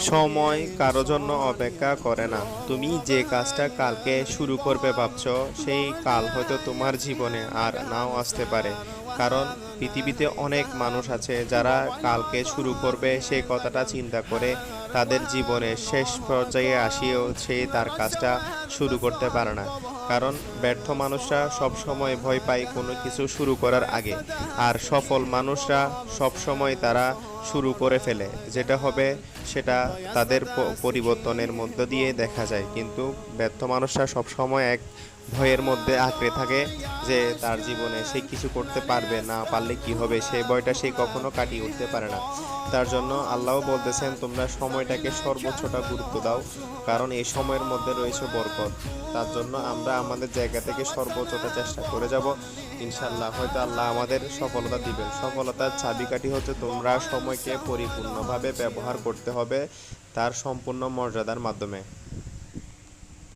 সময় কারো জন্য অপেক্ষা করে না। তুমি যে কাজটা কালকে শুরু করবে ভাবছো, সেই কাল হয়তো তোমার জীবনে আর নাও আসতে পারে। কারণ পৃথিবীতে অনেক মানুষ আছে যারা কালকে শুরু করবে সেই কথাটা চিন্তা করে তাদের জীবনের শেষ পর্যায়ে আসিয়েও সে তার কাজটা শুরু করতে পারে না। কারণ ব্যর্থ মানুষরা সব সময় ভয় পায় কোনো কিছু শুরু করার আগে, আর সফল মানুষরা সব সময় তারা শুরু করে ফেলে, যেটা হবে সেটা তাদের পরিবর্তনের মধ্য দিয়ে দেখা যায়। কিন্তু ব্যর্থ মানুষরা সব সময় এক ভয়ের মধ্যে আঁকড়ে থাকে যে তার জীবনে সে কিছু করতে পারবে না, পারলে কি হবে, সেই ভয়টা সে কখনো কাটিয়ে উঠতে পারে না। তার জন্য আল্লাহ বলতেছেন তোমরা সময়টাকে সর্বোচ্চটা গুরুত্ব দাও, কারণ এই সময়ের মধ্যে রয়েছে বরকত। তার জন্য আমরা আমাদের জায়গা থেকে সর্বোচ্চটা চেষ্টা করে যাব। ইনশাল্লাহ হয়তো আল্লাহ আমাদের সফলতা দিবেন। সফলতার চাবিকাঠি হচ্ছে তোমরা সময়কে পরিপূর্ণভাবে ব্যবহার করতে হবে তার সম্পূর্ণ মর্যাদার মাধ্যমে।